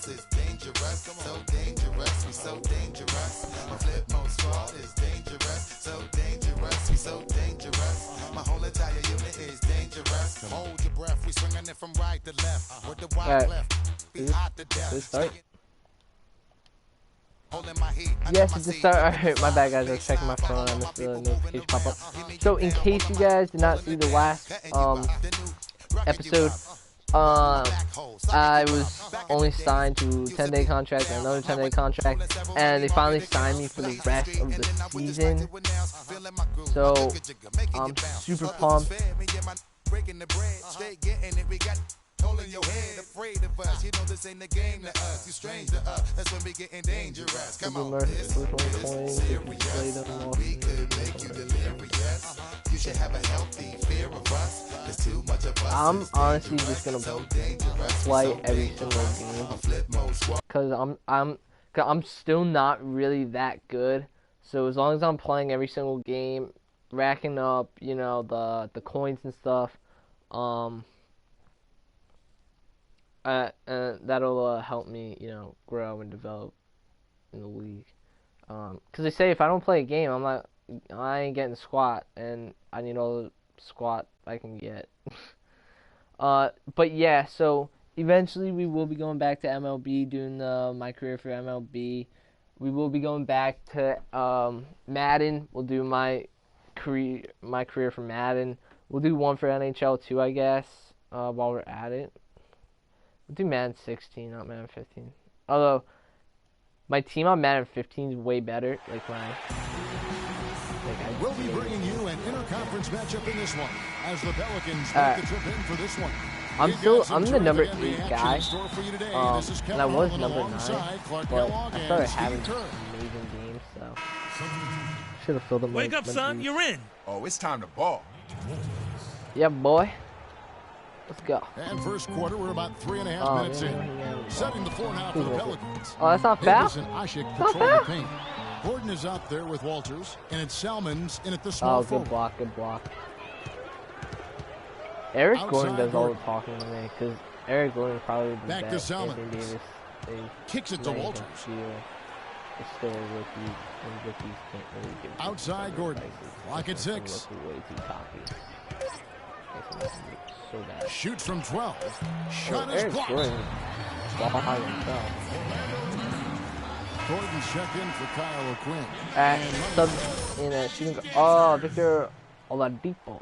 squad is dangerous, so dangerous, we so dangerous. My flip mode squad is dangerous, so dangerous, we so dangerous. My whole entire unit is dangerous. Hold your breath, we swinging it from right to left. With the wide left, be hot to death. Yes, it just started. Alright, my bad guys, I was checking my phone, I missed the notification pop up. So in case you guys did not see the last episode, I was only signed to 10-day contract and another 10-day contract, and they finally signed me for the rest of the season. So I'm super pumped. Holding your head, afraid of us. You know this ain't the game to us. You strange to us. That's when we getting dangerous. Come on, this is serious. We could make you delirious. You should have a healthy fear of us. There's too much of us. I'm honestly just gonna play every single game because I'm still not really that good. So as long as I'm playing every single game, racking up, you know, the coins and stuff, that'll help me, you know, grow and develop in the league. Cause they say if I don't play a game, I ain't getting squat, and I need all the squat I can get. But yeah, so eventually we will be going back to MLB, doing my career for MLB. We will be going back to Madden. We'll do my career for Madden. We'll do one for NHL too, I guess. While we're at it. We'll do Madden 16, not Madden 15. Although, my team on Madden 15 is way better. We'll be bringing you an interconference matchup in this one, as the Pelicans make the trip in for this one. I'm the number 8 guy, and I was number 9, but I started having amazing games, so should have filled up my Wake up, son, you're in. Oh, it's time to ball. Yeah, boy. Let's go. And first quarter, we're about 3.5 minutes in. Setting the floor now for the Pelicans. Oh, that's not foul? Control the paint. Gordon is out there with Walters, and it's Salmons in at the small good block, good block. Eric Gordon does all the talking to me, because Eric Gordon is probably the best. Back to Salmons. Kicks it to Walters. It's still a rookie, and rookies can't really give outside Gordon. Clock at 6. Way too cocky. So bad. Shoots from 12. Shot is blocked. Gordon checked in for Kyle O'Quinn. Shooting. Oh, Victor Oladipo.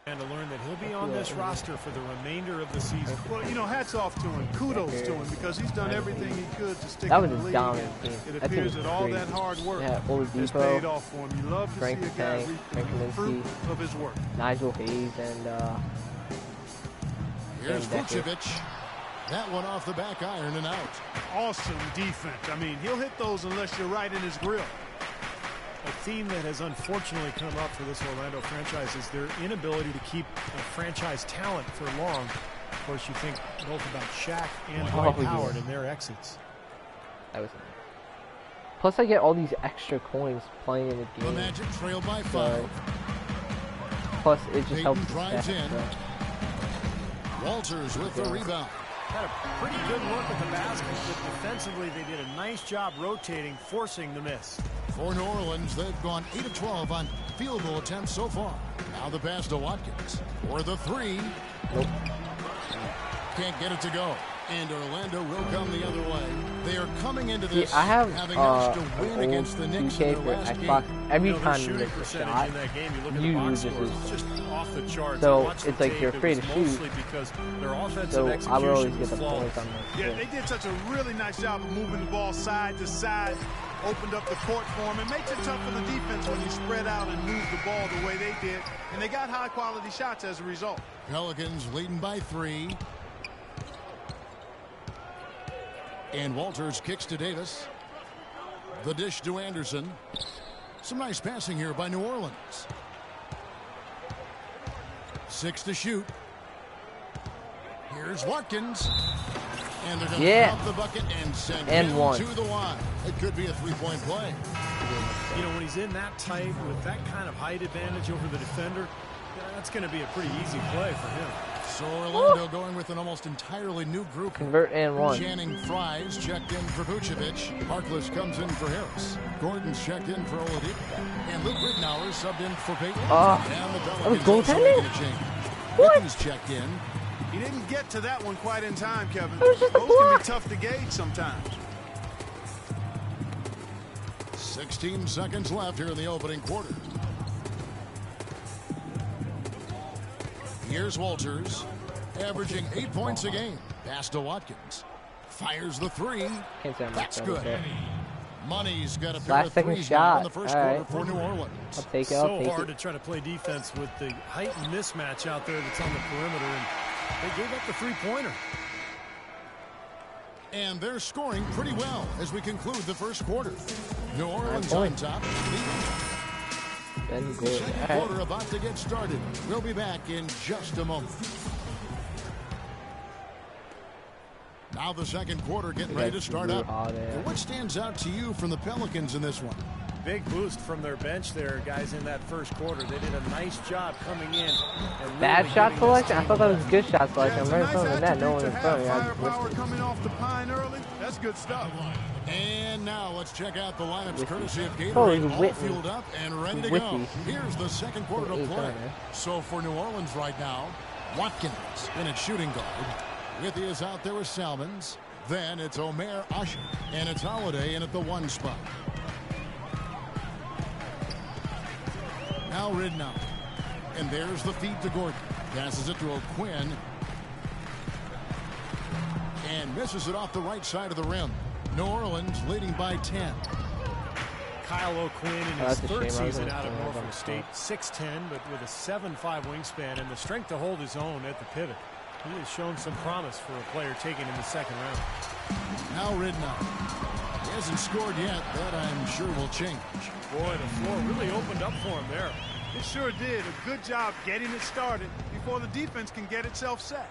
And to learn that he'll be on this roster for the remainder of the season. Well, you know, hats off to him. Kudos to him because he's done everything he could to stick in the league. It appears that all that hard work has paid off for him. You love to see a guy reap the fruit of his work. Nigel Hayes and here's Vucevic. That one off the back iron and out. Awesome defense. I mean, he'll hit those unless you're right in his grill. A theme that has unfortunately come up for this Orlando franchise is their inability to keep a franchise talent for long. Of course, you think both about Shaq and Dwight Howard and their exits. Plus, I get all these extra coins playing in the game. The Magic trail by 5. Plus, it just Peyton helps. Drives in. Walters with the rebound. Had a pretty good look at the basket, but defensively they did a nice job rotating, forcing the miss. For New Orleans, they've gone 8 of 12 on field goal attempts so far. Now the pass to Watkins for the 3. Nope. Can't get it to go. And Orlando will come the other way. They are coming into this having managed to win against the Knicks in their last Xbox. game. Every time you miss a shot, you lose it. So it's like you're afraid to shoot. So I would always get the points on this. Yeah, they did such a really nice job of moving the ball side to side. Opened up the court for him. It makes it tough for the defense when you spread out and move the ball the way they did. And they got high-quality shots as a result. Pelicans leading by 3. And Walters kicks to Davis. The dish to Anderson. Some nice passing here by New Orleans. 6 to shoot. Here's Watkins. And they're going to drop the bucket and send him to the line. It could be a 3-point play. You know, when he's in that tight with that kind of height advantage over the defender, That's going to be a pretty easy play for him. So Orlando going with an almost entirely new group. Convert and one. Channing Fries checked in for Vucevic. Harkless comes in for Harris. Gordon's checked in for Oladipo. And Luke Ridnour subbed in for Payton. And the that was Pelicans also goaltending? making a change. Wiggins checked in. He didn't get to that one quite in time, Kevin. was just a Those can block. be tough to gauge sometimes. 16 seconds left here in the opening quarter. Here's Walters, averaging 8 points a game. Pass to Watkins. Fires the three. Can't say I'm That's upset with good. it. Money's got a pair Last of second threes now shot. in the first All quarter right. for New Orleans. I'll take it. I'll So take hard it. to try to play defense with the heightened mismatch out there that's on the perimeter, and they gave up the three-pointer. And they're scoring pretty well as we conclude the first quarter. New Orleans All on right. top. Then The good. second All right. quarter about to get started. We'll be back in just a moment. Now the second quarter getting ready to start up. And what stands out to you from the Pelicans in this one? Big boost from their bench there, guys, in that first quarter. They did a nice job coming in. And Bad really shot getting selection? I this thought that was good shot Yeah, selection. it's I'm a right in nice front of the net. No one attribute in to front of me. I have just firepower missed it. coming off the pine early. That's good stuff. And now let's check out the lineups courtesy of Holy Gatorade. All Whitney. fueled up and ready to Whitney. go. Here's the second quarter to Eight play. guy, man. So for New Orleans right now, Watkins in at shooting guard. Withy is out there with Salmons. Then it's Omer Usher. And it's Holiday in at the one spot. Now Ridnour. And there's the feed to Gordon. Passes it to O'Quinn. And misses it off the right side of the rim. New Orleans leading by 10. Kyle O'Quinn in Oh, his that's a third shame. I was season gonna out of say that Norfolk on State, 6'10", but with a 7'5" wingspan and the strength to hold his own at the pivot. He has shown some promise for a player taken in the second round. Now Ridnour. He hasn't scored yet. That I'm sure will change. Boy, the floor really opened up for him there. It sure did. A good job getting it started before the defense can get itself set.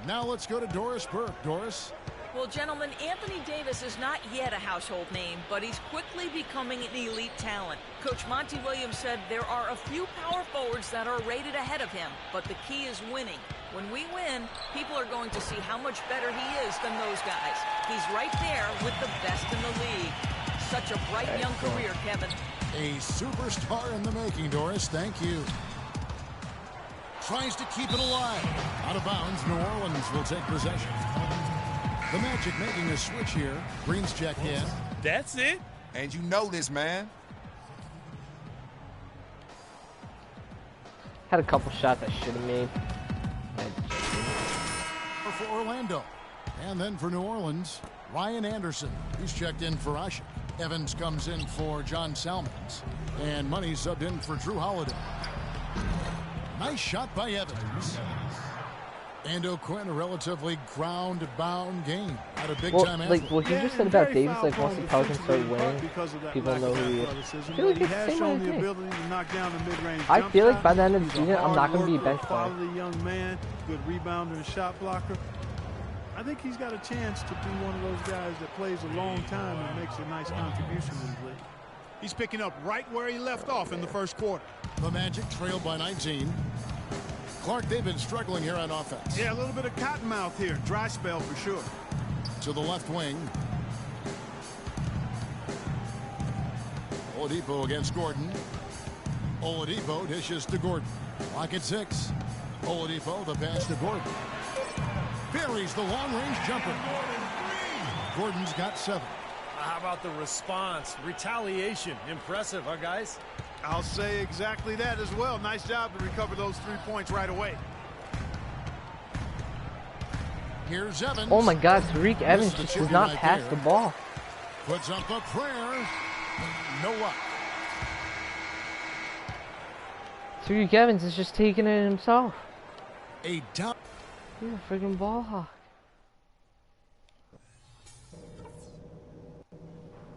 Now let's go to Doris Burke. Doris. Well, gentlemen, Anthony Davis is not yet a household name, but he's quickly becoming an elite talent. Coach Monty Williams said there are a few power forwards that are rated ahead of him, but the key is winning. When we win, people are going to see how much better he is than those guys. He's right there with the best in the league. Such a bright young career, Kevin. A superstar in the making, Doris. Thank you. Tries to keep it alive. Out of bounds, New Orleans will take possession. The Magic making a switch here. Green's check in. That's it. And you know this, man. Had a couple shots I should have made. For Orlando. And then for New Orleans, Ryan Anderson. He's checked in for Usher. Evans comes in for John Salmons. And Money subbed in for Drew Holiday. Nice shot by Evans. And O'Quinn, a relatively ground-bound game. Had a big-time Well, like effort. what you just said about Davis, like once the Pelicans start winning, people know who he is. I feel like he it's the has same shown way the I think. ability to knock down the mid-range I jump feel like shot. by the end of the He's a season, I'm not going to be a hard bench worker, player. quality young man, good rebounder and shot blocker. I think he's got a chance to be one of those guys that plays a long time and makes a nice contribution in the league. He's picking up right where he left off in the first quarter. The Magic trailed by 19. Clark, they've been struggling here on offense. Yeah, a little bit of cottonmouth here. Dry spell for sure. To the left wing. Oladipo against Gordon. Oladipo dishes to Gordon. Lock at 6. Oladipo, the pass to Gordon. Buries the long-range jumper. Gordon's got 7. How about the response? Retaliation. Impressive, huh, guys? I'll say exactly that as well. Nice job to recover those 3 points right away. Here's Evans. Oh my God, Tariq Evans Missed the just chippy does not right pass there. the ball. Puts up a prayer. No luck. Tariq Evans is just taking it himself. A dump. He's a freaking ball hawk.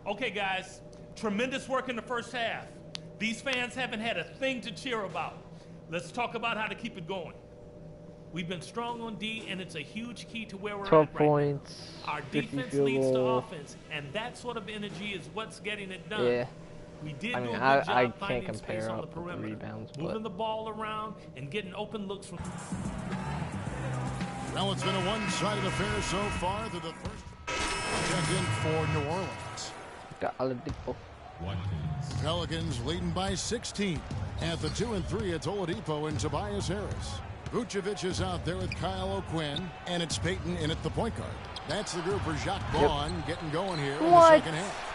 Okay, guys, tremendous work in the first half. These fans haven't had a thing to cheer about. Let's talk about how to keep it going. We've been strong on D, and it's a huge key to where we're 12 at right points. now. Our 50 defense field leads to goal. offense, and that sort of energy is what's getting it done. Yeah. We did I do mean, a good I job can't finding space compare on the up the perimeter, rebounds, moving but the ball around and getting open looks from. Well, it's been a one-sided affair so far through the first. Checked in for New Orleans. got Oladipo. Pelicans leading by 16. At the 2 and 3, it's Oladipo and Tobias Harris. Vucevic is out there with Kyle O'Quinn, and it's Payton in at the point guard. That's the group for Jacques Vaughn getting going here in the second half.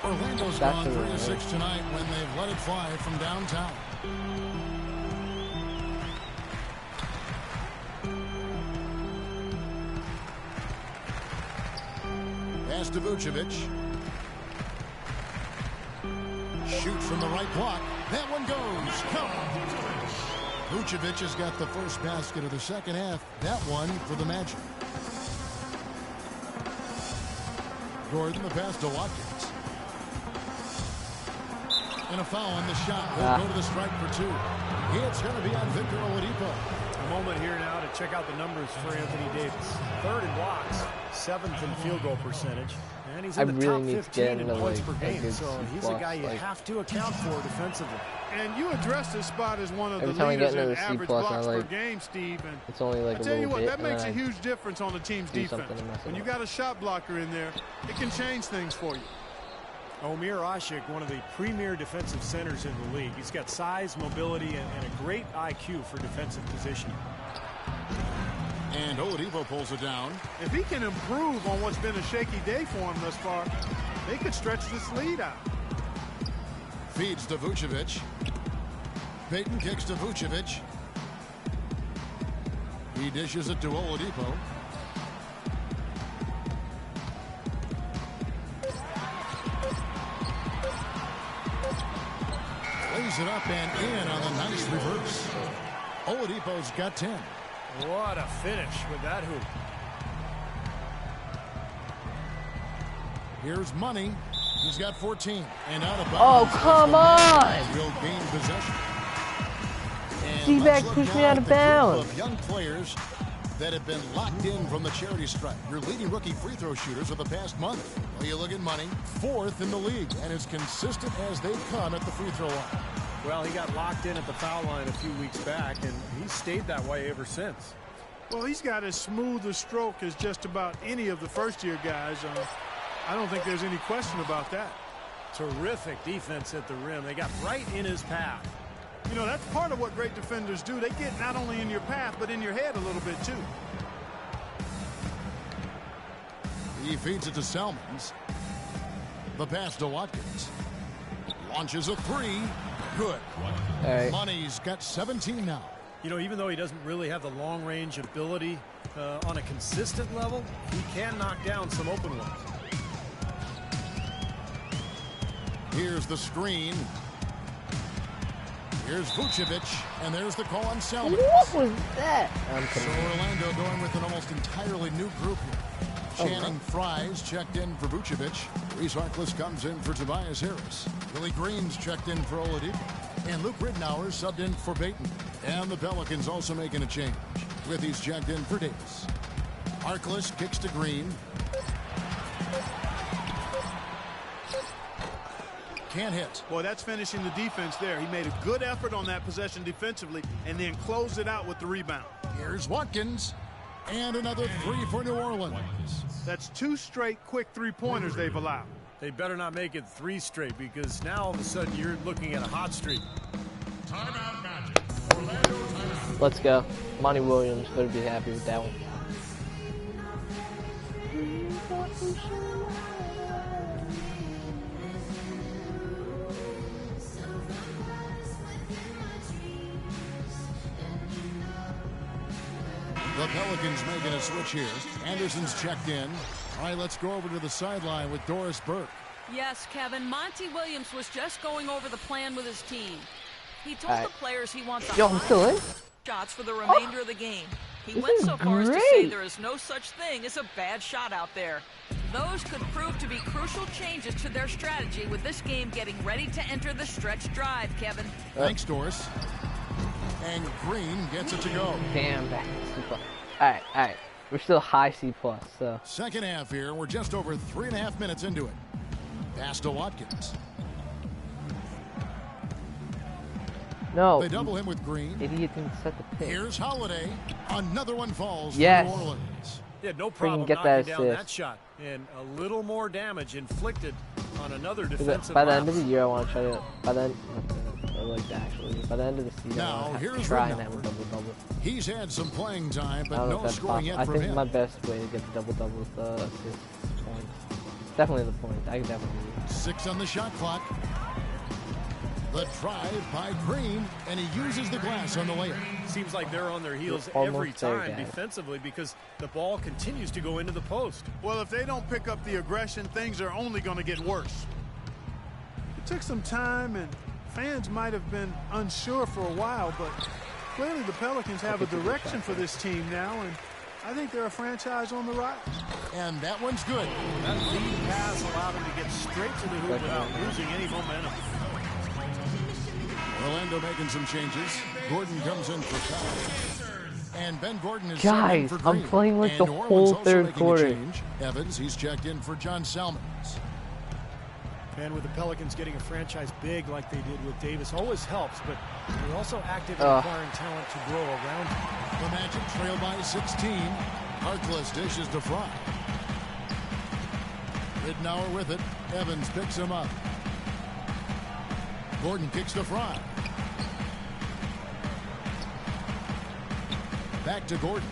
Orlando's gone 3-6 tonight when they've let it fly from downtown. Pass to Vucevic. Shoot from the right block. That one goes. Come. Vucevic has got the first basket of the second half. That one for the Magic. Gordon, the pass to Watkins. And a foul on the shot. Will go to the strike for two. It's going to be on Victor Oladipo. A moment here now to check out the numbers for Anthony Davis. 3rd in blocks, 7th in field goal percentage, and he's in the top 15 in points per game. So he's a guy you have to account for defensively. And you address this spot as one of the Every time I leaders get in into a C+, average I blocks like- per game, Steve. And It's only like I a tell you little what, bit, that makes a and huge difference on the team's do defense. something to mess it When you up. got a shot blocker in there, it can change things for you. Omer Asik, one of the premier defensive centers in the league. He's got size, mobility, and a great IQ for defensive positioning. And Oladipo pulls it down. If he can improve on what's been a shaky day for him thus far, they could stretch this lead out. Feeds to Vucevic. Payton kicks to Vucevic. He dishes it to Oladipo. Lays it up and in on the nice reverse. Oladipo's got 10. What a finish with that hoop. Here's Money. He's got 14. And out of bounds. Oh, come on! Will gain possession. And D-back let's look pushed me now out at of the group bounds. of young players that have been locked in from the charity stripe. Your leading rookie free throw shooters of the past month. Well, you look at Money, 4th in the league, and as consistent as they've come at the free throw line. Well, he got locked in at the foul line a few weeks back, and he's stayed that way ever since. Well, he's got as smooth a stroke as just about any of the first-year guys. I don't think there's any question about that. Terrific defense at the rim. They got right in his path. You know, that's part of what great defenders do. They get not only in your path, but in your head a little bit, too. He feeds it to Salmons. The pass to Watkins. Launches a three. Good. Right. Money's got 17 now. You know, even though he doesn't really have the long-range ability on a consistent level, he can knock down some open ones. Here's the screen. Here's Vucevic, and there's the call on Salmons. What was that? So Orlando going with an almost entirely new group here. Channing Frye's checked in for Vucevic. Reese Harkless comes in for Tobias Harris. Willie Green's checked in for Oladipo. And Luke Ridnour subbed in for Payton. And the Pelicans also making a change. With he's checked in for Davis. Harkless kicks to Green. Can't hit. Boy, that's finishing the defense there. He made a good effort on that possession defensively and then closed it out with the rebound. Here's Watkins. And another three for New Orleans. That's 2 straight quick three-pointers they've allowed. They better not make it 3 straight, because now all of a sudden you're looking at a hot streak. Timeout Magic. Orlando timeout. Let's go. Monty Williams better be happy with that one. The Pelicans making a switch here. Anderson's checked in. All right, let's go over to the sideline with Doris Burke. Yes, Kevin. Monty Williams was just going over the plan with his team. He told the players he wants Yo, I'm still in? shots for the remainder of the game. He This went is so far as to say great. there is no such thing as a bad shot out there. Those could prove to be crucial changes to their strategy with this game getting ready to enter the stretch drive, Kevin. Thanks, Doris. And Green gets it to go. Damn, back to C+. Alright. We're still high C+, so. Second half here. We're just over 3.5 minutes into it. Pass to Watkins. No. They double him with Green. Idiot didn't set the pick. Here's Holiday. Another one falls Yes. for New Orleans. Yeah, no problem get knocking that down that assist. shot. And a little more damage inflicted on another defensive By the end of lapse. the year, I want to try to. By the end, actually, by the end of the season, Now, I want to here's try and Ridnour. have a double-double. He's had some playing time, I but don't know no if that's scoring possible. yet I from think him. my best way to get the double-double with the assists points. Definitely the points. I can definitely do it. 6 on the shot clock. The drive by Green, and he uses the glass on the layup. Seems like they're on their heels You're every almost there, time guys. defensively because the ball continues to go into the post. Well, if they don't pick up the aggression, things are only going to get worse. It took some time, and fans might have been unsure for a while, but clearly the Pelicans have a direction for this team now, and I think they're a franchise on the rise. And that one's good. That lead pass allowed him to get straight to the hoop without losing any momentum. Orlando making some changes. Gordon comes in for foul. And Ben Gordon is Guys, set in for I'm Green. playing like And the New Orleans whole also third making a quarter. change. Evans, he's checked in for John Salmons. And with the Pelicans getting a franchise big like they did with Davis always helps, but they're also active in acquiring talent to grow around him. The Magic trail by 16. Harkless dishes to Fry. Ridnour with it. Evans picks him up. Gordon kicks to Fry. Back to Gordon.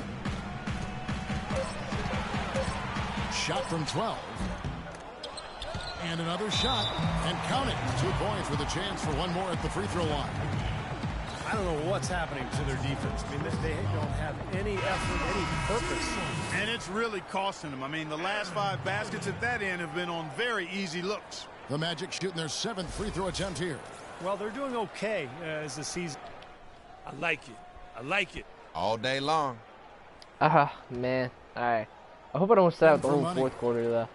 Shot from 12. And another shot. And count it. 2 points with a chance for one more at the free throw line. I don't know what's happening to their defense. I mean, they don't have any effort, any purpose. And it's really costing them. I mean, the last 5 baskets at that end have been on very easy looks. The Magic shooting their 7th free throw attempt here. Well, they're doing okay as the season. I like it. I like it. All day long. Man. Alright. I hope I don't start out the For whole money. fourth quarter, though.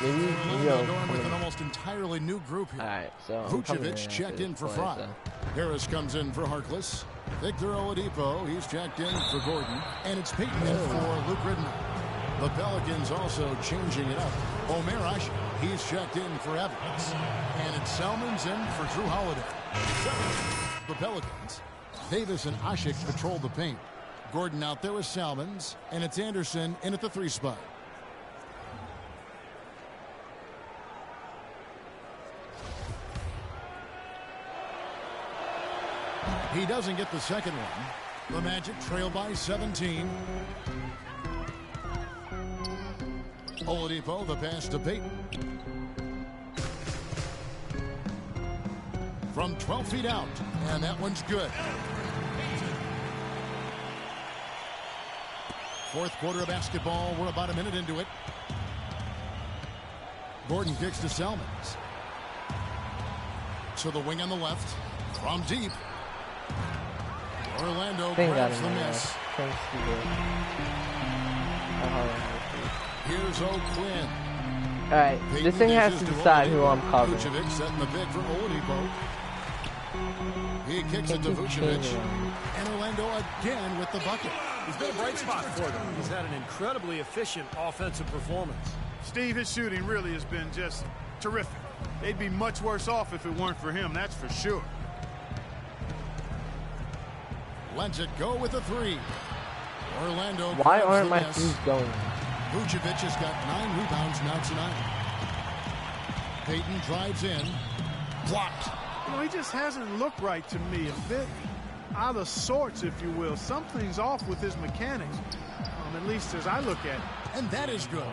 Maybe Orlando I'll going come with in. an almost entirely new group here. Alright, so I'm coming in Vucevic after checked this in for play, Fry. so. Harris comes in for Harkless. Victor Oladipo, he's checked in for Gordon. And it's Peyton in for Luke Ridnour. The Pelicans also changing it up. Omer Asher, he's checked in for Evans. And it's Salmons in for Drew Holiday. The Pelicans. Davis and Ashik patrol the paint. Gordon out there with Salmons. And it's Anderson in at the 3 spot. He doesn't get the second one. The Magic trail by 17. Oladipo, the pass to Peyton. From 12 feet out, and that one's good. Fourth quarter of basketball. We're about a minute into it. Gordon kicks to Salmons. So the wing on the left. From deep. Orlando grabs the miss. Here's O'Quinn. Alright, this thing has to decide who I'm covering. Vucevic setting the pick for Oladipo. He kicks it to Vucevic. And Orlando again with the bucket. He's been a bright spot for them. He's had an incredibly efficient offensive performance. Steve, his shooting really has been just terrific. They'd be much worse off if it weren't for him, that's for sure. Lets it go with a 3. Orlando. Why grabs aren't the my miss. threes going? Vucevic has got 9 rebounds now tonight. Peyton drives in. Blocked. You know, he just hasn't looked right to me. A bit out of sorts, if you will. Something's off with his mechanics, at least as I look at it. And that is good.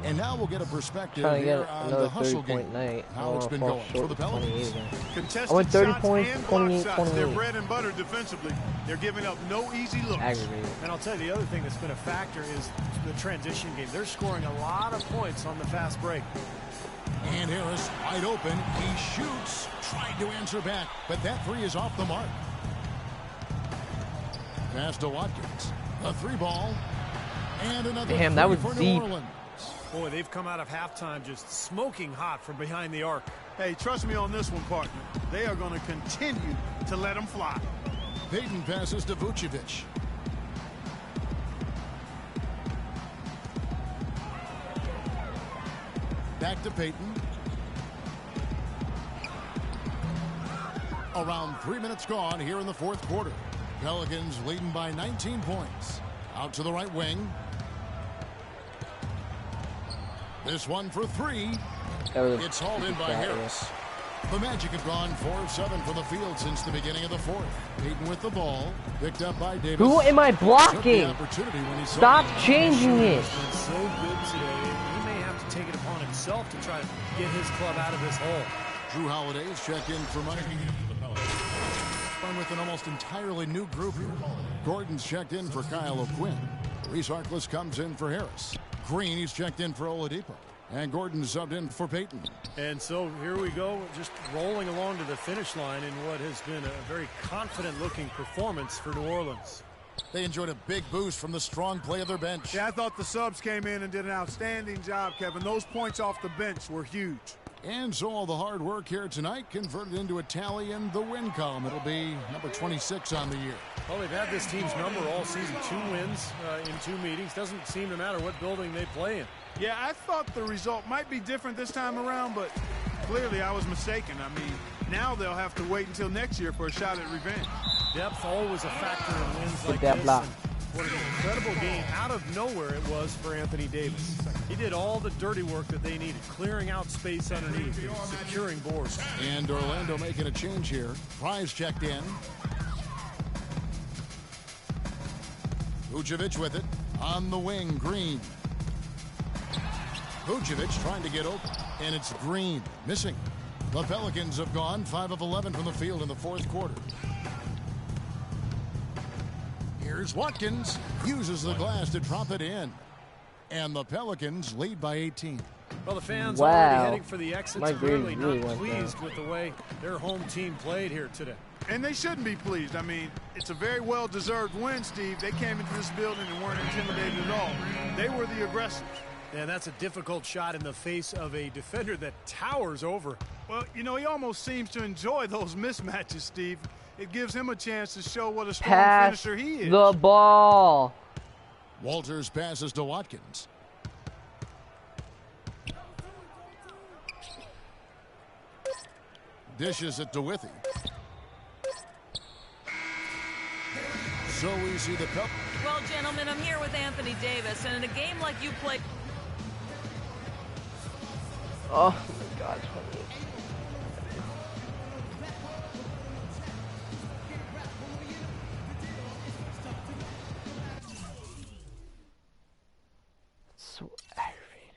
And now we'll get a perspective Trying to here get on another the hustle 30-point game. night. How it's been going for the Pelicans. Contested I went 30 shots points, and 28, block shots. They're 28. bread and butter defensively. They're giving up no easy looks. Aggravated. And I'll tell you, the other thing that's been a factor is the transition game. They're scoring a lot of points on the fast break. And Harris wide open. He shoots. Tried to answer back, but that 3 is off the mark. Pass to Watkins. A 3 ball. And another Damn, that 3 was for New deep. Orleans. Boy, they've come out of halftime just smoking hot from behind the arc. Hey, trust me on this one, partner. They are going to continue to let them fly. Peyton passes to Vucevic. Back to Peyton. Around 3 minutes gone here in the fourth quarter. Pelicans leading by 19 points. Out to the right wing. This one for three. It's hauled in by Harris. The Magic have gone 4 of 7 from the field since the beginning of the fourth. Peyton with the ball. Picked up by Davis. Who am I blocking? Stop changing it. He's been so good today. He may have to take it upon himself to try to get his club out of this hole. Drew Holiday's checked in for Mike. Fun with an almost entirely new group here. Gordon's checked in for Kyle O'Quinn. Reese Harkless comes in for Harris. Green, he's checked in for Oladipo. And Gordon subbed in for Peyton. And so here we go, just rolling along to the finish line in what has been a very confident-looking performance for New Orleans. They enjoyed a big boost from the strong play of their bench. Yeah, I thought the subs came in and did an outstanding job, Kevin. Those points off the bench were huge. And so all the hard work here tonight converted into a tally in the win column. It'll be number 26 on the year. Well, they've had this team's number all season. 2 wins in 2 meetings. Doesn't seem to matter what building they play in. Yeah, I thought the result might be different this time around, but clearly I was mistaken. I mean, now they'll have to wait until next year for a shot at revenge. Depth always a factor in wins like this. And what an incredible game out of nowhere it was for Anthony Davis. He did all the dirty work that they needed, clearing out space underneath and securing boards. And Orlando making a change here. Prize checked in. Vucevic with it. On the wing, Green. Vucevic trying to get open. And it's Green missing. The Pelicans have gone 5 of 11 from the field in the fourth quarter. Here's Watkins. Uses the glass to drop it in. And the Pelicans lead by 18. Well, the fans already heading for the exits. Clearly not pleased with the way their home team played here today. And they shouldn't be pleased. I mean, it's a very well-deserved win, Steve. They came into this building and weren't intimidated at all. They were the aggressors. And that's a difficult shot in the face of a defender that towers over. Well, you know, he almost seems to enjoy those mismatches, Steve. It gives him a chance to show what a strong finisher he is. The ball. Walters passes to Watkins. Dishes it to Withy. So we see the cup. Well, gentlemen, I'm here with Anthony Davis, and in a game like you played... Oh, my God. So aggravating.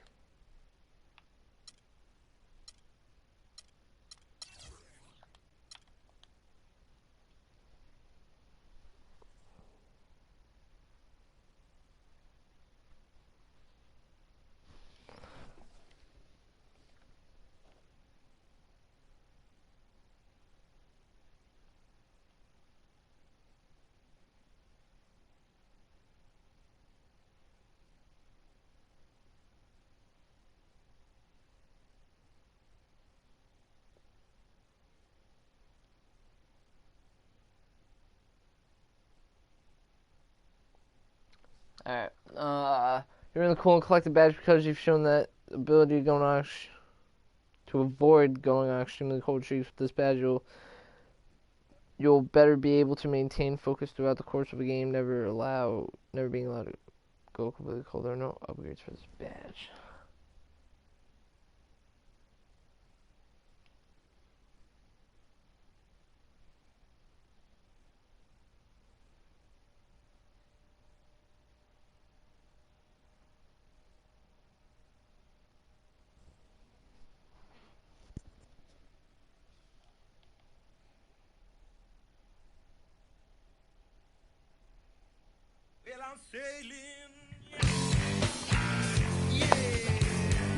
Alright, you're in the cool and collected badge because you've shown that ability to avoid going on extremely cold streaks. With this badge, you'll better be able to maintain focus throughout the course of a game, never being allowed to go completely cold. There are no upgrades for this badge.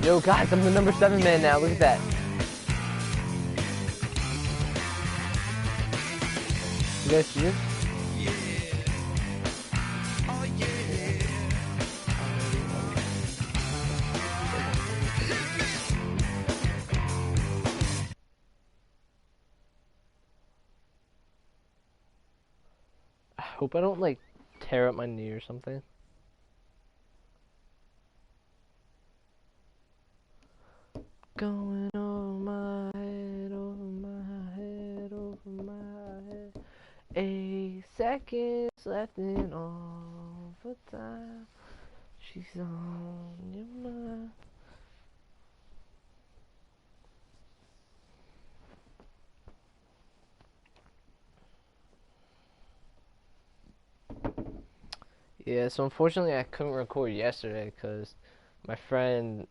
Yo, guys, I'm the number 7 man now. Look at that. You guys see this? I hope I don't, like, tear up my knee or something. Going over my head, over my head, over my head. 8 seconds left in overtime. She's on your mind. Yeah, so unfortunately I couldn't record yesterday because my friends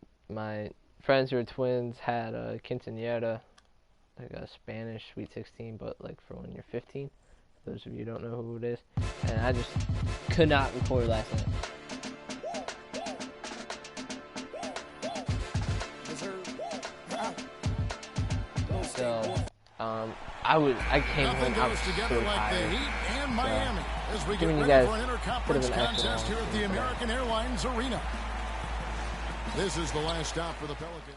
who are twins had a quinceañera, like a Spanish Sweet 16, but like for when you're 15. Those of you who don't know who it is. And I just could not record last night. So, I came home, I was so tired. As we giving get you ready guys for an interconference contest here at the American Airlines Arena. This is the last stop for the Pelicans.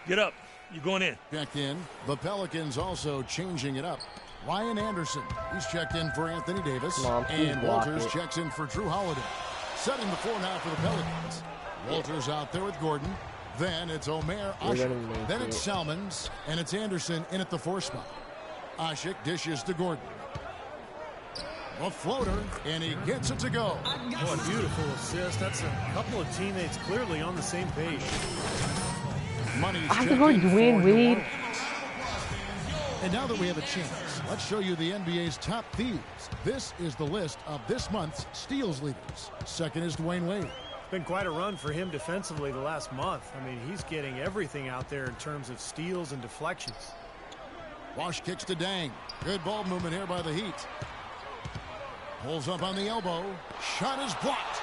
Get up. You're going in. Checked in. The Pelicans also changing it up. Ryan Anderson, he's checked in for Anthony Davis. And Walters checks in for Drew Holiday. Setting the floor now for the Pelicans. Walters out there with Gordon. Then it's Omer Ashik. Then it's Salmons. And it's Anderson in at the 4 spot. Ashik dishes to Gordon. A floater, and he gets it to go. What a beautiful assist. That's a couple of teammates clearly on the same page. I'm going to Dwayne Wade. And now that we have a chance, let's show you the NBA's top thieves. This is the list of this month's steals leaders. Second is Dwayne Wade. It's been quite a run for him defensively the last month. I mean, he's getting everything out there in terms of steals and deflections. Wash kicks to Dang. Good ball movement here by the Heat. Pulls up on the elbow. Shot is blocked.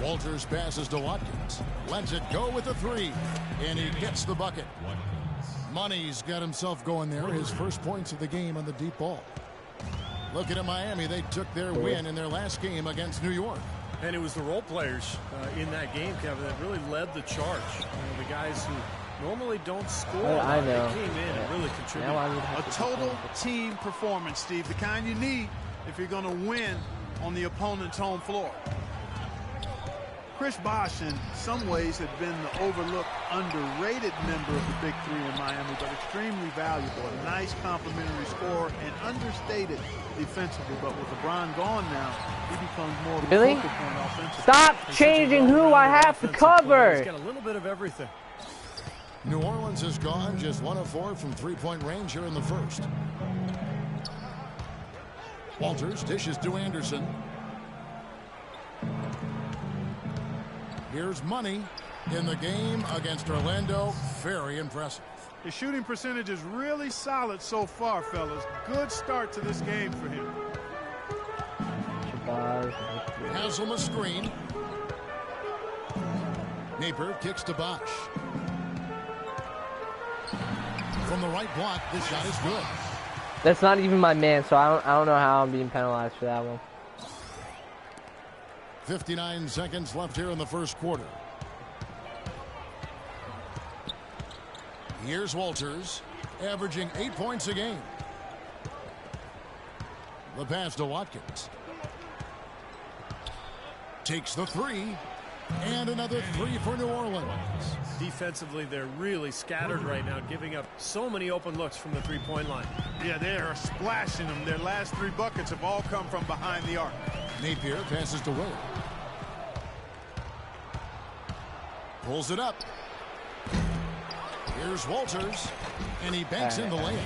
Walters passes to Watkins. Lets it go with the 3. And he gets the bucket. Money's got himself going there. His first points of the game on the deep ball. Looking at Miami, they took their win in their last game against New York. And it was the role players in that game, Kevin, that really led the charge. The guys who normally don't score. I know. They came in and really contributed. A total team performance, Steve. The kind you need if you're going to win on the opponent's home floor. Chris Bosh, in some ways, had been the overlooked, underrated member of the Big Three in Miami, but extremely valuable. A nice complementary scorer and understated defensively. But with LeBron gone now, he becomes more of a focal point offensively. Stop changing who I have to cover. He's got a little bit of everything. New Orleans has gone just 1 of 4 from three-point range here in the first. Walters dishes to Anderson. Here's Money in the game against Orlando. Very impressive. His shooting percentage is really solid so far, fellas. Good start to this game for him. Haslam a screen. Napier kicks to Bosh. From the right block, this shot is good. That's not even my man, so I don't know how I'm being penalized for that one. 59 seconds left here in the first quarter. Here's Walters, averaging 8 points a game. The pass to Watkins. Takes the 3. And another 3 for New Orleans. Defensively, they're really scattered right now, giving up so many open looks from the three-point line. Yeah, they are splashing them. Their last 3 buckets have all come from behind the arc. Napier passes to Wade. Pulls it up. Here's Walters. And he banks in the layup.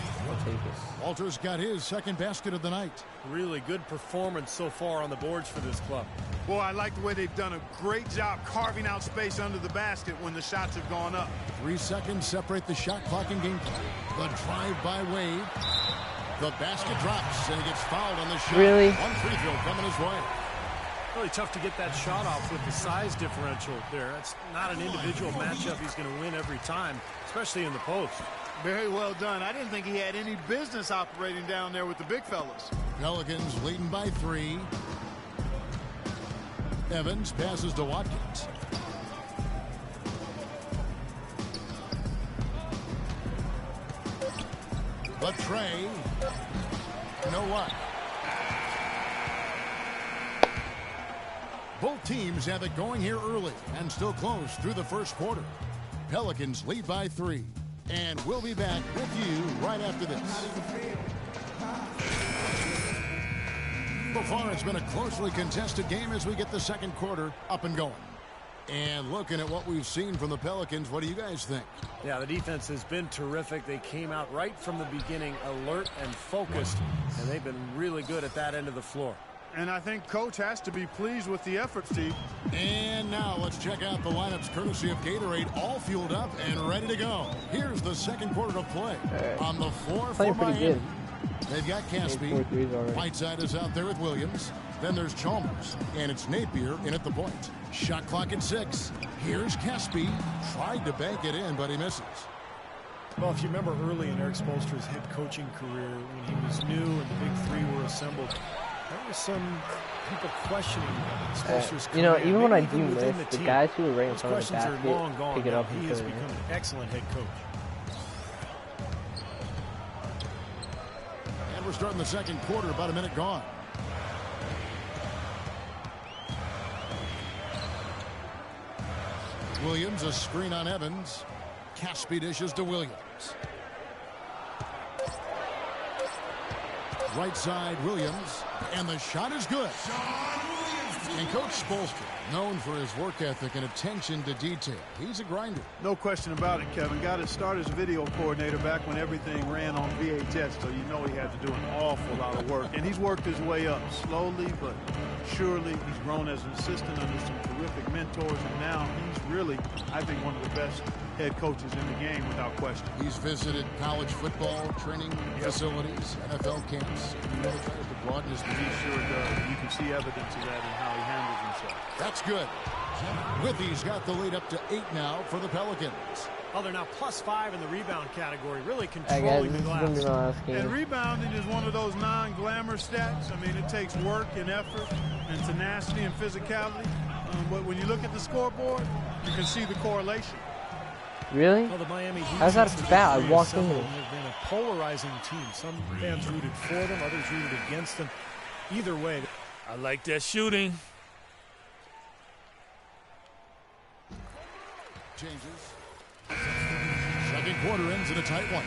Walters got his second basket of the night. Really good performance so far on the boards for this club. Boy, I like the way they've done a great job carving out space under the basket when the shots have gone up. 3 seconds separate the shot clock and game clock. The drive by Wade. The basket drops and he gets fouled on the shot. Really? One free throw coming his way. Really tough to get that shot off with the size differential there. That's not an individual matchup he's going to win every time, especially in the post. Very well done. I didn't think he had any business operating down there with the big fellas. Pelicans leading by 3. Evans passes to Watkins. But Trey, you know what? Both teams have it going here early and still close through the first quarter. Pelicans lead by 3. And we'll be back with you right after this. So far, it's been a closely contested game as we get the second quarter up and going. And looking at what we've seen from the Pelicans, what do you guys think? Yeah, the defense has been terrific. They came out right from the beginning, alert and focused, and they've been really good at that end of the floor. And I think Coach has to be pleased with the effort, Steve. And now let's check out the lineups courtesy of Gatorade, all fueled up and ready to go. Here's the second quarter of play. On the floor for Miami. Good. They've got Caspi. Whiteside is out there with Williams. Then there's Chalmers. And it's Napier in at the point. Shot clock at 6. Here's Caspi. Tried to bank it in, but he misses. Well, if you remember early in Eric Spoelstra's head coaching career, when he was new and the big three were assembled, there were some people questioning Spoelstra's career. You know, even when I do within miss, the the guys who were right in front of the questions are long basket gone. pick it up. He has become an excellent head coach. And we're starting the second quarter, about a minute gone. Williams, a screen on Evans. Caspi dishes to Williams. Right side, Williams. And the shot is good. And Coach Spoelstra, known for his work ethic and attention to detail. He's a grinder. No question about it, Kevin. Got to start as video coordinator back when everything ran on VHS, so you know he had to do an awful lot of work. And he's worked his way up slowly, but surely. He's grown as an assistant under some terrific mentors, and now he's really, I think, one of the best head coaches in the game without question. He's visited college football training facilities, NFL camps. He really tries to broaden his He sure does. You can see evidence of that in how he handles himself. That's good. Withy's got the lead up to 8 now for the Pelicans. Oh, they're now +5 in the rebound category, really Hey guys, controlling this the is going to be glass. my last game. And rebounding is one of those non-glamour stats. I mean, it takes work and effort and tenacity and physicality. But when you look at the scoreboard, you can see the correlation. Really? Well, the Miami Heat How's that since the foul? I Big walked Three into it. have been a polarizing team. Some fans rooted for them, others rooted against them. Either way. I like that shooting. Changes. Second quarter ends in a tight one.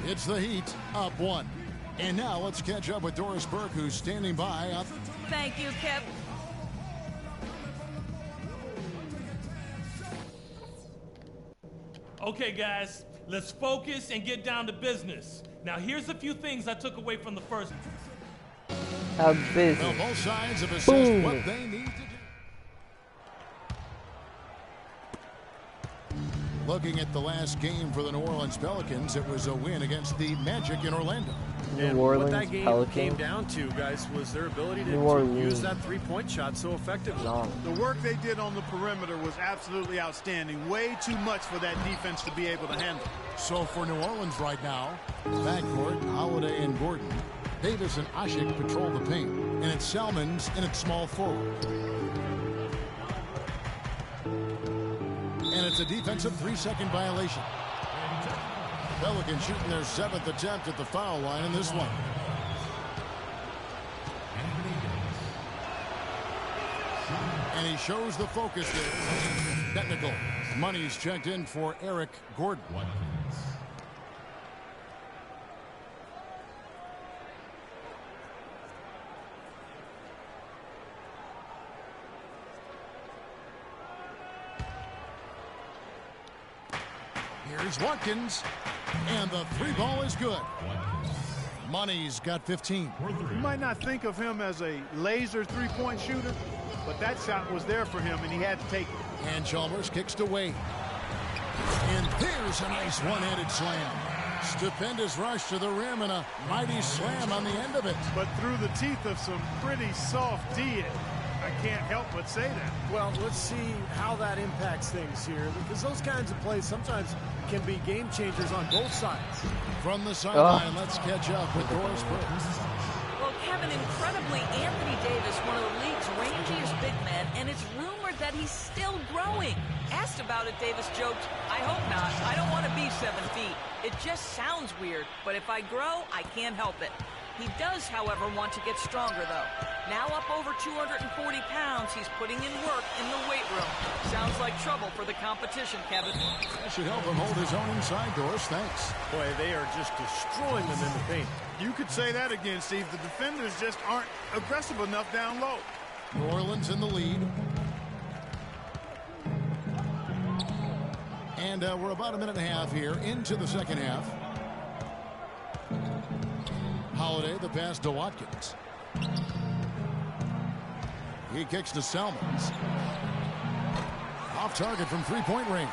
It's the Heat up 1. And now let's catch up with Doris Burke, who's standing by. Thank you, Kev. Okay, guys, let's focus and get down to business. Now, here's a few things I took away from the first. Well, both sides have assessed what they need to do. Looking at the last game for the New Orleans Pelicans, it was a win against the Magic in Orlando. And Orleans what that game Pelicans. came down to, guys, was their ability to use that three-point shot so effectively. The work they did on the perimeter was absolutely outstanding. Way too much for that defense to be able to handle. So for New Orleans right now, backcourt, Holiday and Gordon. Davis and Ashik patrol the paint. And it's Salmons in its small forward. And it's a defensive 3-second violation. Pelicans shooting their 7th attempt at the foul line in this one. And he shows the focus there. Technical. Money's checked in for Eric Gordon. Here's Watkins, and the 3 ball is good. Money's got 15. You might not think of him as a laser three-point shooter, but that shot was there for him, and he had to take it. And Chalmers kicks to Wade. And there's a nice one-handed slam. Stupendous rush to the rim and a mighty slam on the end of it. But through the teeth of some pretty soft D. I can't help but say that. Well, let's see how that impacts things here, because those kinds of plays sometimes can be game changers on both sides. From the sideline, let's catch up with Doris Burke. Well, Kevin, incredibly, Anthony Davis, one of the league's rangiest big men, and it's rumored that he's still growing. Asked about it, Davis joked, "I hope not. I don't want to be 7 feet. It just sounds weird, but if I grow, I can't help it." He does, however, want to get stronger, though. Now up over 240 pounds, he's putting in work in the weight room. Sounds like trouble for the competition, Kevin. That should help him hold his own inside, Doris. Thanks. Boy, they are just destroying them in the paint. You could say that again, Steve. The defenders just aren't aggressive enough down low. New Orleans in the lead. And we're about a minute and a half here into the second half. Holiday, the pass to Watkins. He kicks to Salmons. Off target from three-point range.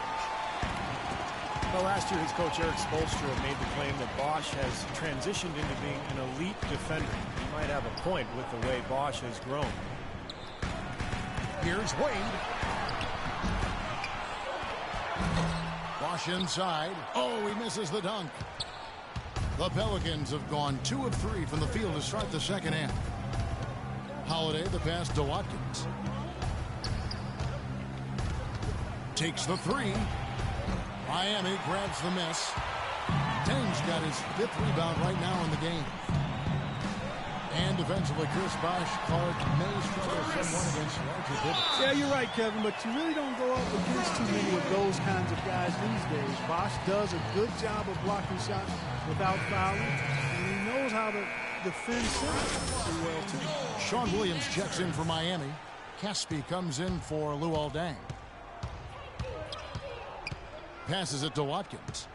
Well, last year his coach Eric Spoelstra made the claim that Bosch has transitioned into being an elite defender. He might have a point with the way Bosch has grown. Here's Wade. Bosch inside. Oh, he misses the dunk. The Pelicans have gone 2 of 3 from the field to start the second half. Holiday, the pass to Watkins. Takes the 3. Miami grabs the miss. Tang's got his 5th rebound right now in the game. And defensively, Chris Bosh, Clark may struggle somewhat against larger pivots. Yeah, you're right, Kevin, but you really don't go up against too many of those kinds of guys these days. Bosh does a good job of blocking shots without fouling, and he knows how to defend pretty well, too. Sean Williams checks in for Miami. Caspi comes in for Luol Deng. Passes it to Watkins.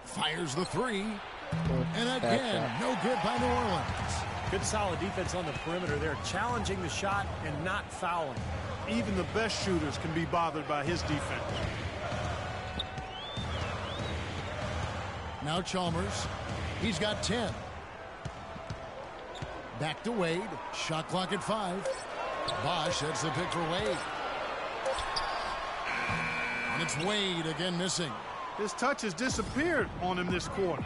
Fires the 3. And again, no good by New Orleans. Good solid defense on the perimeter there, challenging the shot and not fouling. Even the best shooters can be bothered by his defense. Now Chalmers. He's got 10. Back to Wade. Shot clock at 5. Bosh sets the pick for Wade. And it's Wade again missing. His touch has disappeared on him this quarter.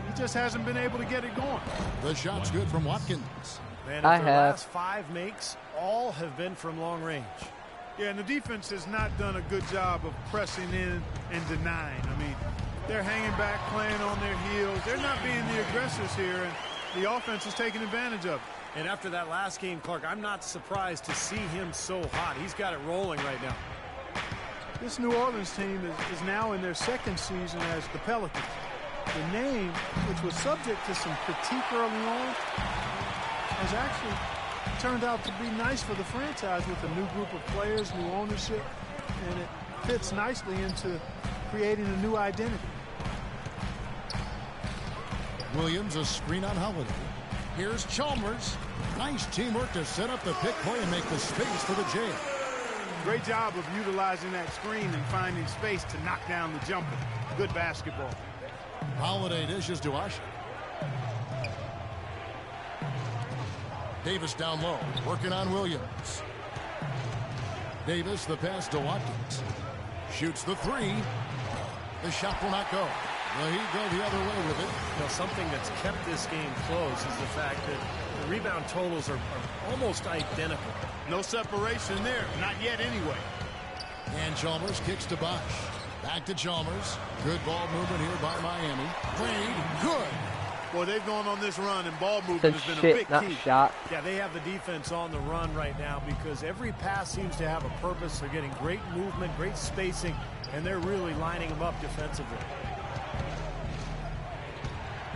He just hasn't been able to get it going. The shot's good from Watkins. Man, their last 5 makes, all have been from long range. Yeah, and the defense has not done a good job of pressing in and denying. I mean, they're hanging back, playing on their heels. They're not being the aggressors here, and the offense is taking advantage of it. And after that last game, Clark, I'm not surprised to see him so hot. He's got it rolling right now. This New Orleans team is now in their 2nd season as the Pelicans. The name, which was subject to some critique early on, has actually turned out to be nice for the franchise with a new group of players, new ownership, and it fits nicely into creating a new identity. Williams, a screen on Holiday. Here's Chalmers. Nice teamwork to set up the pick play and make the space for the jail. Great job of utilizing that screen and finding space to knock down the jumper. Good basketball. Holiday dishes to Usher. Davis down low, working on Williams. Davis, the pass to Watkins. Shoots the 3. The shot will not go. Well, he'd go the other way with it. You know, something that's kept this game close is the fact that the rebound totals are almost identical. No separation there. Not yet anyway. And Chalmers kicks to Bosh. Back to Chalmers. Good ball movement here by Miami. Wade, good. Boy, they've gone on this run, and ball movement has been a big key. Shot. Yeah, they have the defense on the run right now because every pass seems to have a purpose. They're getting great movement, great spacing, and they're really lining them up defensively.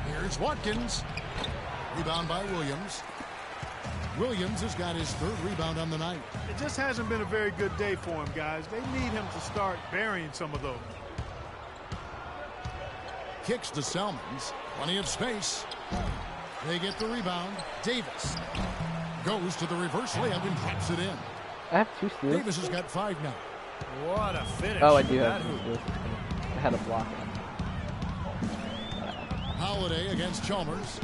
Here's Watkins. Rebound by Williams. Williams has got his 3rd rebound on the night. It just hasn't been a very good day for him, guys. They need him to start burying some of those. Kicks to Salmons. Plenty of space. They get the rebound. Davis goes to the reverse layup and drops it in. I have 2 steals. Davis has got 5 now. What a finish. Oh, I do have 2 steals. I had a block. Holiday against Chalmers.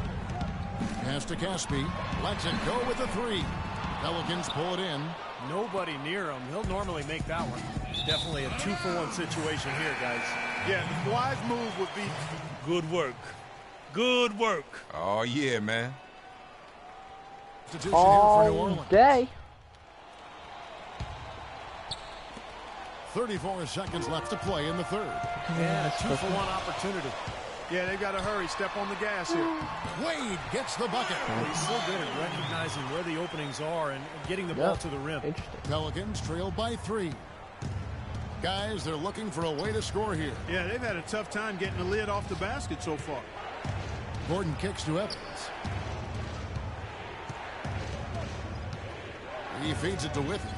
Pass to Caspi. Lets it go with the 3. Pelicans pull it in. Nobody near him. He'll normally make that one. Definitely a 2-for-1 situation here, guys. Yeah, the wise move would be... Good work. Good work. Oh, yeah, man. All day. 34 seconds left to play in the third. And a 2-for-1 opportunity. Yeah, they've got to hurry. Step on the gas here. Wade gets the bucket. Well, he's so good at recognizing where the openings are and getting the ball to the rim. Pelicans trail by 3. Guys, they're looking for a way to score here. Yeah, they've had a tough time getting the lid off the basket so far. Gordon kicks to Evans. He feeds it to Withy.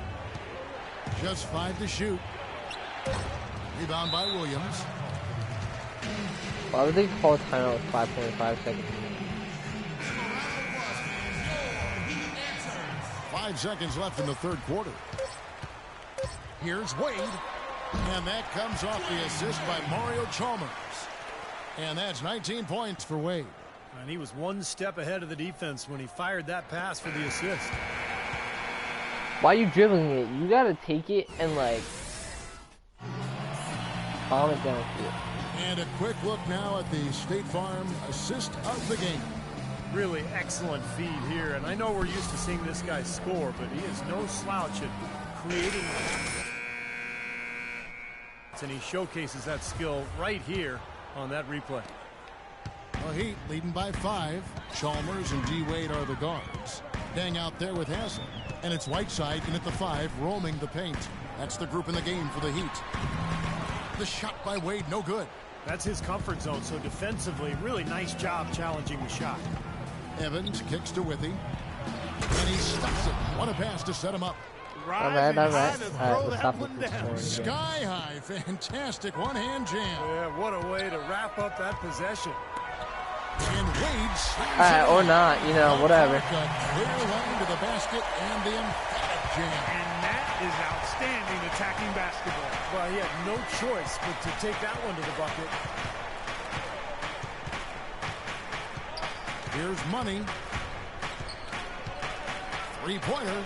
Just 5 to shoot. Rebound by Williams. Why would they call timeout with 5.5 seconds? 5 seconds left in the third quarter. Here's Wade. And that comes off the assist by Mario Chalmers. And that's 19 points for Wade. And he was one step ahead of the defense when he fired that pass for the assist. Why are you dribbling it? You gotta take it and, like, bomb it downfield. And a quick look now at the State Farm assist of the game. Really excellent feed here. And I know we're used to seeing this guy score, but he is no slouch at creating. And he showcases that skill right here on that replay. The Heat leading by 5. Chalmers and D. Wade are the guards. Dang out there with Haslem. And it's Whiteside in at the 5, roaming the paint. That's the group in the game for the Heat. The shot by Wade, no good. That's his comfort zone, so defensively, really nice job challenging the shot. Evans kicks to Withy. And he stuffs it. What a pass to set him up. Alright. Let's stop Down. Sky high, fantastic one-hand jam. Yeah, what a way to wrap up that possession. And Wade Alright, or not, you know, whatever. Clear line to the basket and the emphatic jam. And that is outstanding attacking basketball. Well, he had no choice but to take that one to the bucket. Here's Money. 3-pointer.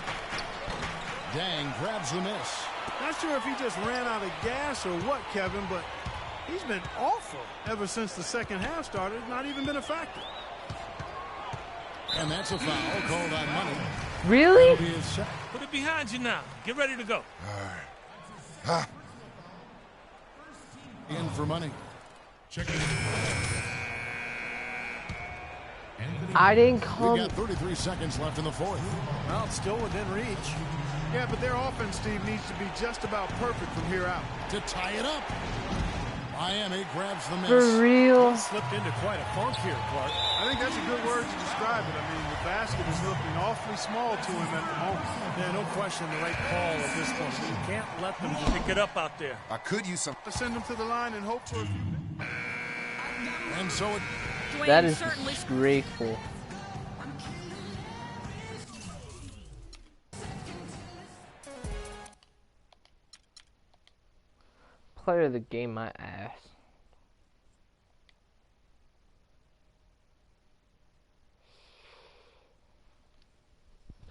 Dang grabs the miss. Not sure if he just ran out of gas or what, Kevin, but he's been awful ever since the second half started. Not even been a factor. And that's a foul called on Money. Really? Put it behind you now. Get ready to go. In for Money. Check it. I didn't We come. got 33 seconds left in the fourth. Well, it's still within reach. Yeah, but their offense, Steve, needs to be just about perfect from here out. To tie it up. Miami grabs the miss. For real? He slipped into quite a funk here, Clark. I think that's a good word to describe it. I mean, the basket is looking awfully small to him at the moment. Yeah, no question the right call at this point. You can't let them just Pick it up out there. I could use some. Send him to the line and hope for a few. And so it That is disgraceful. Player of the game, my ass.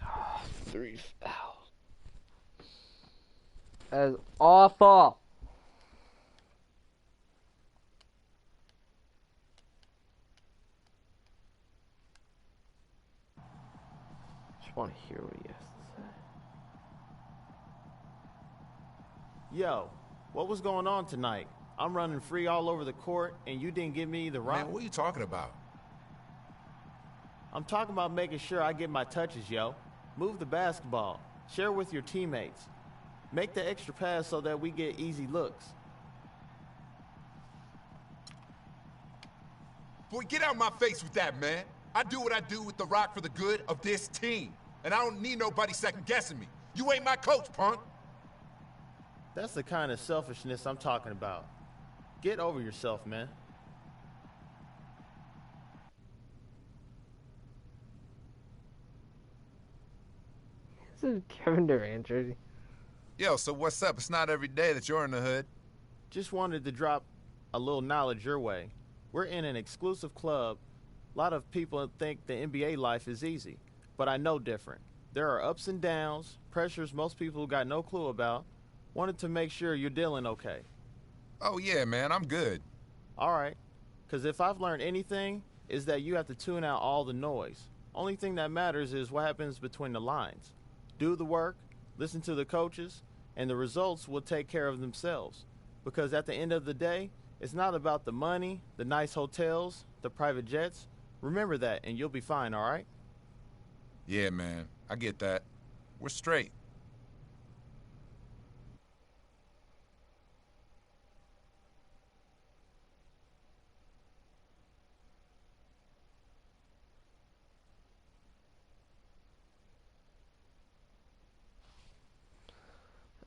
Oh, 3 fouls. That is awful. Just want to hear what he has to say. Yo, what was going on tonight? I'm running free all over the court, and you didn't give me the rock. Man, what are you talking about? I'm talking about making sure I get my touches, yo. Move the basketball. Share with your teammates. Make the extra pass so that we get easy looks. Boy, get out my face with that, man. I do what I do with the rock for the good of this team. And I don't need nobody second-guessing me. You ain't my coach, punk. That's the kind of selfishness I'm talking about. Get over yourself, man. This is Kevin Durant jersey. Yo, so what's up? It's not every day that you're in the hood. Just wanted to drop a little knowledge your way. We're in an exclusive club. A lot of people think the NBA life is easy, but I know different. There are ups and downs, pressures most people got no clue about. Wanted to make sure you're dealing okay. Oh, yeah, man, I'm good. All right, because if I've learned anything, is that you have to tune out all the noise. Only thing that matters is what happens between the lines. Do the work, listen to the coaches, and the results will take care of themselves. Because at the end of the day, it's not about the money, the nice hotels, the private jets. Remember that, and you'll be fine, all right? Yeah, man, I get that. We're straight.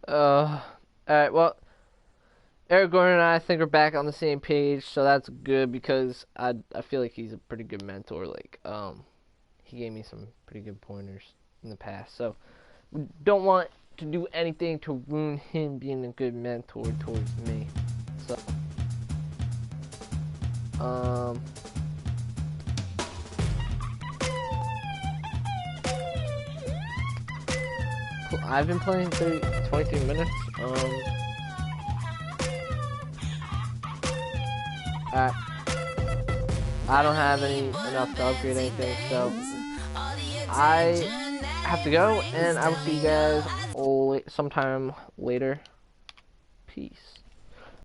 Alright, well, Eric Gordon and I think we're back on the same page, so that's good because I feel like he's a pretty good mentor. Like, he gave me some pretty good pointers in the past, so we don't want to do anything to ruin him being a good mentor towards me. So, I've been playing 23 minutes. I don't have enough to upgrade anything, so I have to go, and I will see you guys sometime later. Peace.